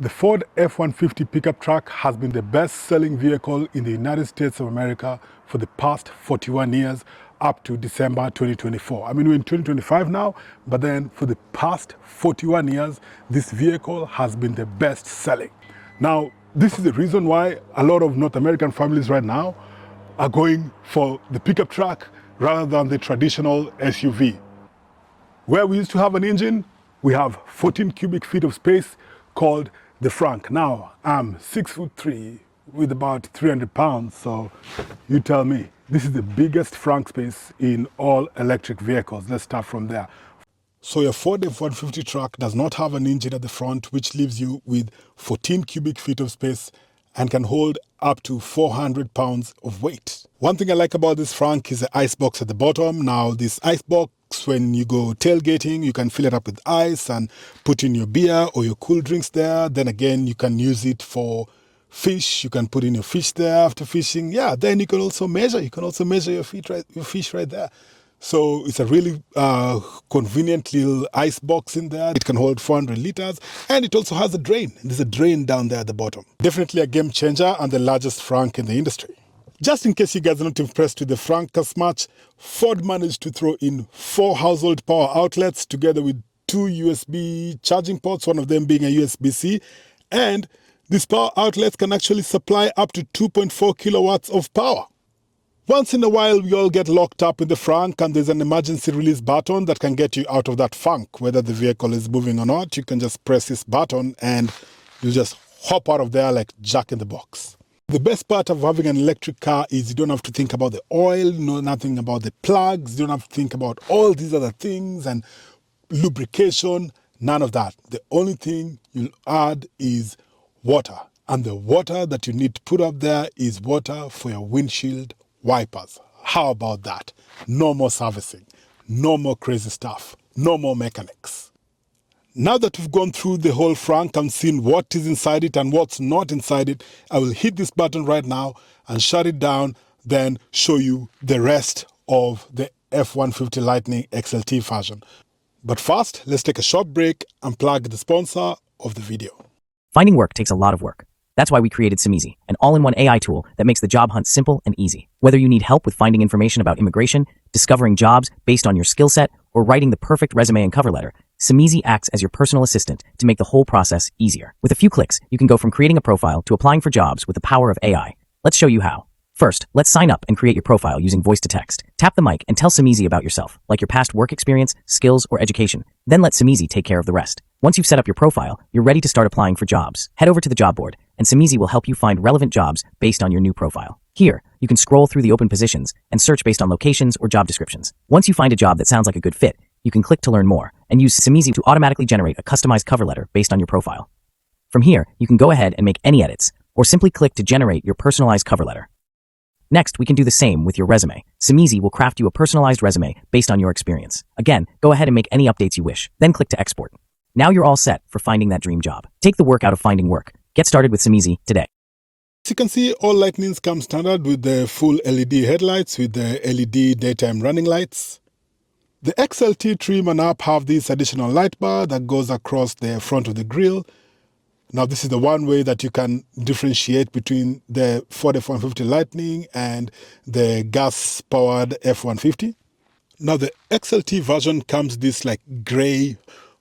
The Ford F-150 pickup truck has been the best-selling vehicle in the United States of America for the past 41 years up to December 2024. I mean, we're in 2025 now, but then for the past 41 years, this vehicle has been the best-selling. Now, this is the reason why a lot of North American families right now are going for the pickup truck rather than the traditional SUV. Where we used to have an engine, we have 14 cubic feet of space called the Frunk. Now, I'm 6'3" with about 300 pounds, so you tell me. This is the biggest Frunk space in all electric vehicles. Let's start from there. So your Ford F-150 truck does not have an engine at the front, which leaves you with 14 cubic feet of space and can hold up to 400 pounds of weight. One thing I like about this Frunk is the ice box at the bottom. Now, this ice box, when you go tailgating, you can fill it up with ice and put in your beer or your cool drinks there. Then again, you can use it for fish. You can put in your fish there after fishing. Yeah, then you can also measure. You can also measure your fish right there. So it's a really convenient little ice box in there. It can hold 400 liters, and it also has a drain. There's a drain down there at the bottom. Definitely a game changer and the largest Frunk in the industry. Just in case you guys are not impressed with the Frunk as much, Ford managed to throw in 4 household power outlets together with 2 USB charging ports, one of them being a USB-C. And these power outlets can actually supply up to 2.4 kilowatts of power. Once in a while, we all get locked up in the Frunk, and there's an emergency release button that can get you out of that funk. Whether the vehicle is moving or not, you can just press this button and you just hop out of there like Jack in the Box. The best part of having an electric car is you don't have to think about the oil, nothing about the plugs, you don't have to think about all these other things and lubrication, none of that. The only thing you'll add is water. And the water that you need to put up there is water for your windshield wipers. How about that? No more servicing, no more crazy stuff, no more mechanics. Now that we've gone through the whole Frunk and seen what is inside it and what's not inside it, I will hit this button right now and shut it down, then show you the rest of the F-150 Lightning XLT version. But first, let's take a short break and plug the sponsor of the video. Finding work takes a lot of work. That's why we created Someezy, an all-in-one AI tool that makes the job hunt simple and easy. Whether you need help with finding information about immigration, discovering jobs based on your skill set, or writing the perfect resume and cover letter, Someezy acts as your personal assistant to make the whole process easier. With a few clicks, you can go from creating a profile to applying for jobs with the power of AI. Let's show you how. First, let's sign up and create your profile using voice to text. Tap the mic and tell Someezy about yourself, like your past work experience, skills, or education. Then let Someezy take care of the rest. Once you've set up your profile, you're ready to start applying for jobs. Head over to the job board, and Someezy will help you find relevant jobs based on your new profile. Here, you can scroll through the open positions and search based on locations or job descriptions. Once you find a job that sounds like a good fit, you can click to learn more and use Someezy to automatically generate a customized cover letter based on your profile. From here, you can go ahead and make any edits, or simply click to generate your personalized cover letter. Next, we can do the same with your resume. Someezy will craft you a personalized resume based on your experience. Again, go ahead and make any updates you wish, then click to export. Now you're all set for finding that dream job. Take the work out of finding work. Get started with Someezy today. As you can see, all Lightnings come standard with the full LED headlights with the LED daytime running lights. The XLT trim and up have this additional light bar that goes across the front of the grille. Now, this is the one way that you can differentiate between the Ford F-150 Lightning and the gas-powered F-150. Now, the XLT version comes this like gray,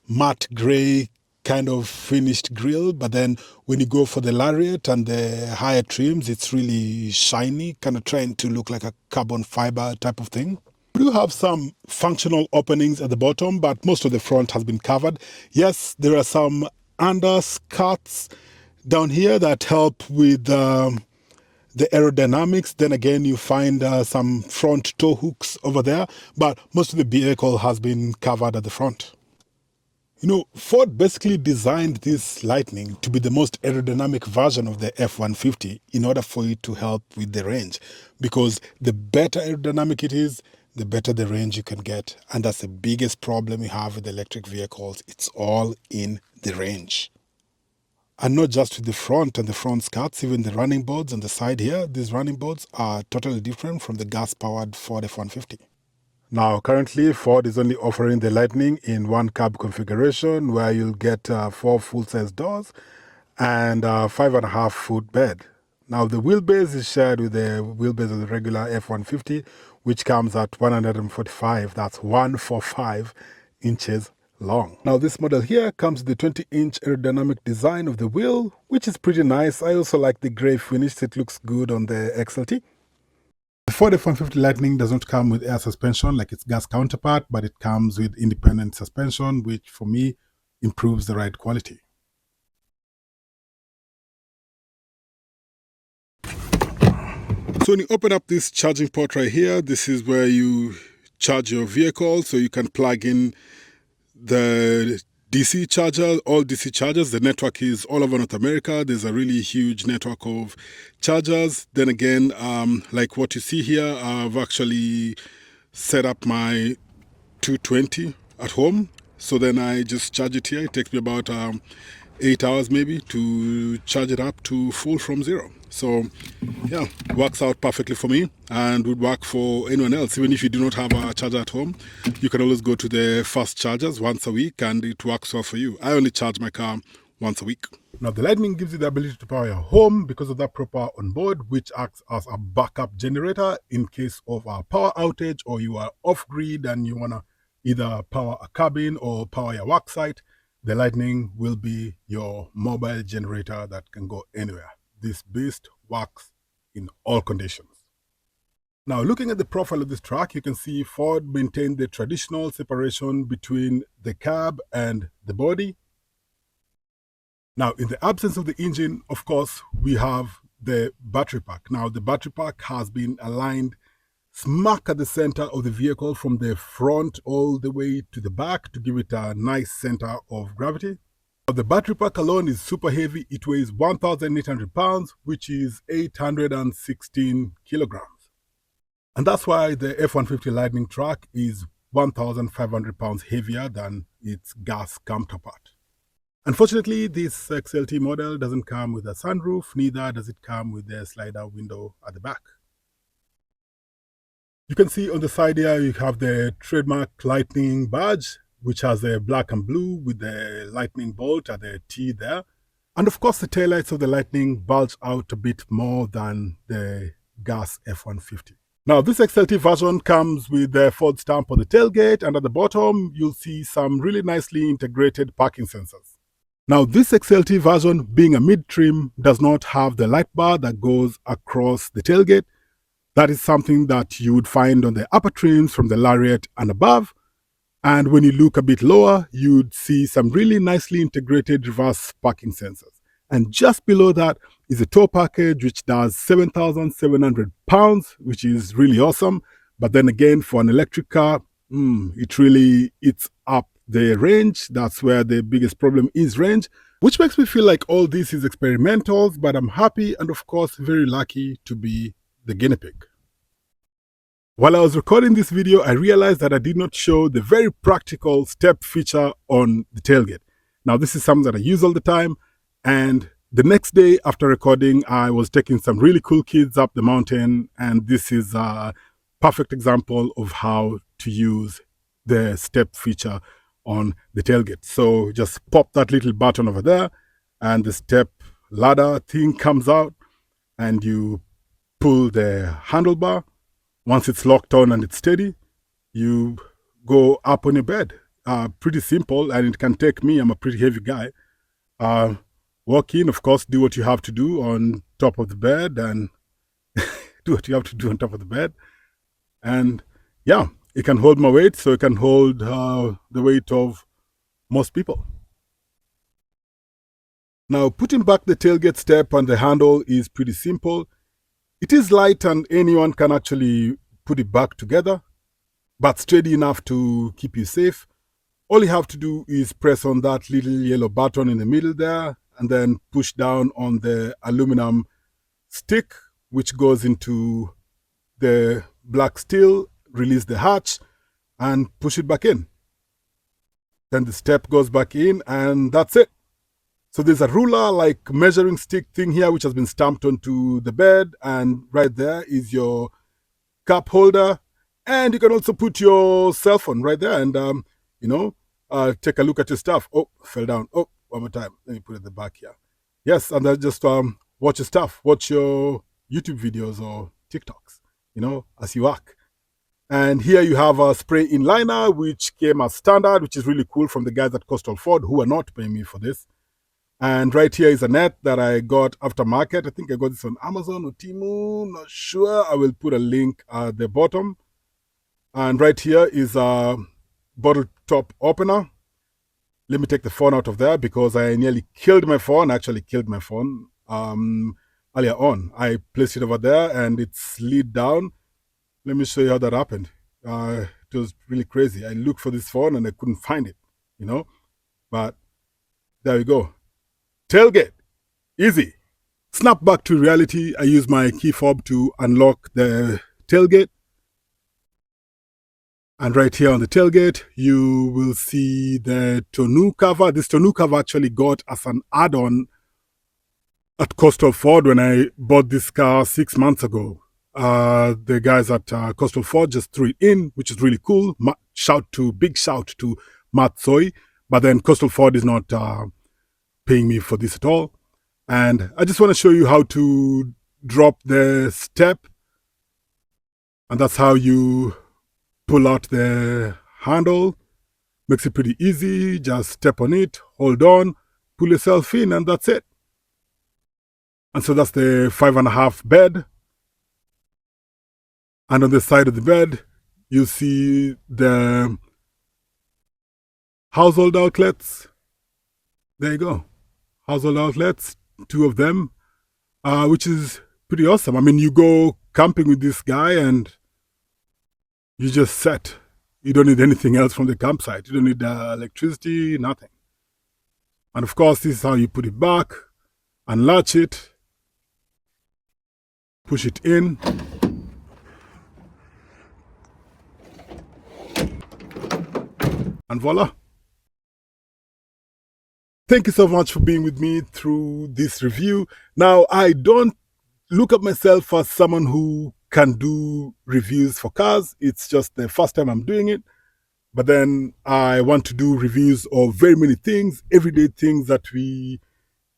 matte gray kind of finished grille, but then when you go for the Lariat and the higher trims, it's really shiny, kind of trying to look like a carbon fiber type of thing. We do have some functional openings at the bottom, but most of the front has been covered. Yes, there are some underskirts down here that help with the aerodynamics. Then again, you find some front tow hooks over there, but most of the vehicle has been covered at the front. You know, Ford basically designed this Lightning to be the most aerodynamic version of the F-150 in order for it to help with the range, because the better aerodynamic it is, the better the range you can get. And that's the biggest problem you have with electric vehicles. It's all in the range. And not just with the front and the front skirts, even the running boards on the side here, these running boards are totally different from the gas-powered Ford F-150. Now, currently, Ford is only offering the Lightning in one cab configuration where you'll get 4 full-size doors and a 5.5-foot bed. Now the wheelbase is shared with the wheelbase of the regular F-150, which comes at 145, that's 145 inches long. Now this model here comes with the 20-inch aerodynamic design of the wheel, which is pretty nice. I also like the grey finish, it looks good on the XLT. The Ford F-150 Lightning does not come with air suspension like its gas counterpart, but it comes with independent suspension, which for me improves the ride quality. So when you open up this charging port right here, this is where you charge your vehicle. So you can plug in the DC charger, all DC chargers. The network is all over North America. There's a really huge network of chargers. Then again, like what you see here, I've actually set up my 220 at home. So then I just charge it here. It takes me about 8 hours maybe to charge it up to full from zero. So yeah, works out perfectly for me and would work for anyone else. Even if you do not have a charger at home, you can always go to the fast chargers once a week and it works well for you. I only charge my car once a week. Now the Lightning gives you the ability to power your home because of that proper onboard, which acts as a backup generator in case of a power outage or you are off grid and you want to either power a cabin or power your work site. The Lightning will be your mobile generator that can go anywhere. This beast works in all conditions. Now, looking at the profile of this truck, you can see Ford maintained the traditional separation between the cab and the body. Now, in the absence of the engine, of course, we have the battery pack. Now, the battery pack has been aligned smack at the center of the vehicle from the front all the way to the back to give it a nice center of gravity. The battery pack alone is super heavy. It weighs 1,800 pounds, which is 816 kilograms. And that's why the F-150 Lightning truck is 1,500 pounds heavier than its gas counterpart. Unfortunately, this XLT model doesn't come with a sunroof, neither does it come with the slider window at the back. You can see on the side here, you have the trademark Lightning badge, which has the black and blue with the lightning bolt at the T there. And of course, the taillights of the Lightning bulge out a bit more than the gas F-150. Now, this XLT version comes with the Ford stamp on the tailgate, and at the bottom, you'll see some really nicely integrated parking sensors. Now, this XLT version, being a mid-trim, does not have the light bar that goes across the tailgate. That is something that you would find on the upper trims from the Lariat and above. And when you look a bit lower, you'd see some really nicely integrated reverse parking sensors. And just below that is a tow package, which does 7,700 pounds, which is really awesome. But then again, for an electric car, it really eats up the range. That's where the biggest problem is, range, which makes me feel like all this is experimental, but I'm happy and of course very lucky to be the guinea pig. While I was recording this video, I realized that I did not show the very practical step feature on the tailgate. Now, this is something that I use all the time, and the next day after recording, I was taking some really cool kids up the mountain, and this is a perfect example of how to use the step feature on the tailgate. So just pop that little button over there, and the step ladder thing comes out, and you pull the handlebar. Once it's locked on and it's steady, you go up on your bed. Pretty simple, and it can take me, I'm a pretty heavy guy. Walk in, of course, do what you have to do on top of the bed, and do what you have to do on top of the bed. And yeah, it can hold my weight, so it can hold the weight of most people. Now, putting back the tailgate step and the handle is pretty simple. It is light and anyone can actually put it back together, but steady enough to keep you safe. All you have to do is press on that little yellow button in the middle there and then push down on the aluminum stick, which goes into the black steel, release the hatch and push it back in. Then the step goes back in and that's it. So there's a ruler, like measuring stick thing here, which has been stamped onto the bed. And right there is your cup holder. And you can also put your cell phone right there and, take a look at your stuff. Oh, fell down. Oh, one more time. Let me put it at the back here. Yes, and then just watch your stuff, watch your YouTube videos or TikToks, as you work. And here you have a spray inliner, which came as standard, which is really cool from the guys at Coastal Ford, who are not paying me for this. And right here is a net that I got aftermarket. I think I got this on Amazon or Temu, not sure. I will put a link at the bottom. And right here is a bottle top opener. Let me take the phone out of there because I nearly killed my phone. I actually killed my phone earlier on. I placed it over there and it slid down. Let me show you how that happened. It was really crazy. I looked for this phone and I couldn't find it, but there we go. Tailgate, easy. Snap back to reality. I use my key fob to unlock the tailgate. And right here on the tailgate, you will see the tonneau cover. This tonneau cover actually got as an add-on at Coastal Ford when I bought this car 6 months ago. The guys at Coastal Ford just threw it in, which is really cool. Big shout to Matt Soy. But then Coastal Ford is not paying me for this at all. And I just want to show you how to drop the step. And that's how you pull out the handle. Makes it pretty easy. Just step on it, hold on, pull yourself in, and that's it. And so that's the 5.5 bed. And on the side of the bed, you see the household outlets. There you go. Household outlets, 2 of them, which is pretty awesome. I mean, you go camping with this guy and you just set. You don't need anything else from the campsite. You don't need electricity, nothing. And of course, this is how you put it back, unlatch it, push it in. And voila. Thank you so much for being with me through this review. Now, I don't look at myself as someone who can do reviews for cars. It's just the first time I'm doing it. But then I want to do reviews of very many things, everyday things that we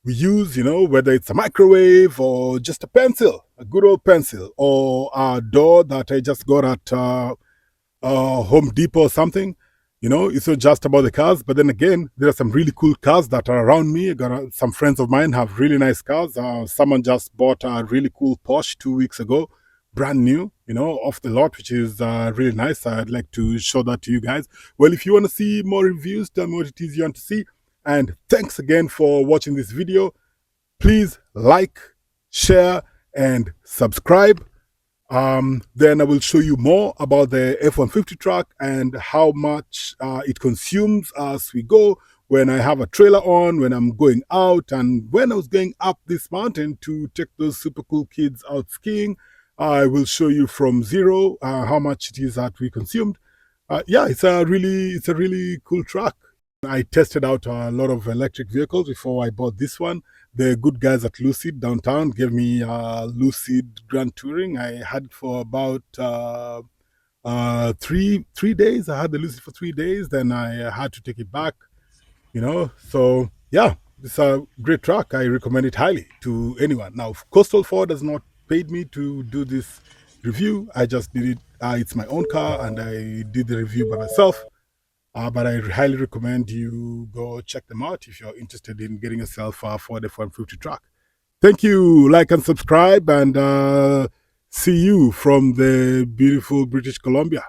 use, whether it's a microwave or just a pencil, a good old pencil, or a door that I just got at Home Depot or something. It's not just about the cars, but then again, there are some really cool cars that are around me. I got some friends of mine have really nice cars. Someone just bought a really cool Porsche 2 weeks ago, brand new, off the lot, which is really nice. I'd like to show that to you guys. Well, if you want to see more reviews, tell me what it is you want to see. And thanks again for watching this video. Please like, share, and subscribe. Then I will show you more about the F-150 truck and how much it consumes as we go, when I have a trailer on, when I'm going out, and when I was going up this mountain to take those super cool kids out skiing. I will show you from zero how much it is that we consumed. Yeah, it's a really cool truck. I tested out a lot of electric vehicles before I bought this one. The good guys at Lucid downtown gave me a Lucid Grand Touring. I had it for about 3 days. I had the Lucid for 3 days. Then I had to take it back, So yeah, it's a great truck. I recommend it highly to anyone. Now, Coastal Ford has not paid me to do this review. I just did it. It's my own car and I did the review by myself. But I highly recommend you go check them out if you're interested in getting yourself a Ford F-150 truck. Thank you. Like and subscribe, and see you from the beautiful British Columbia.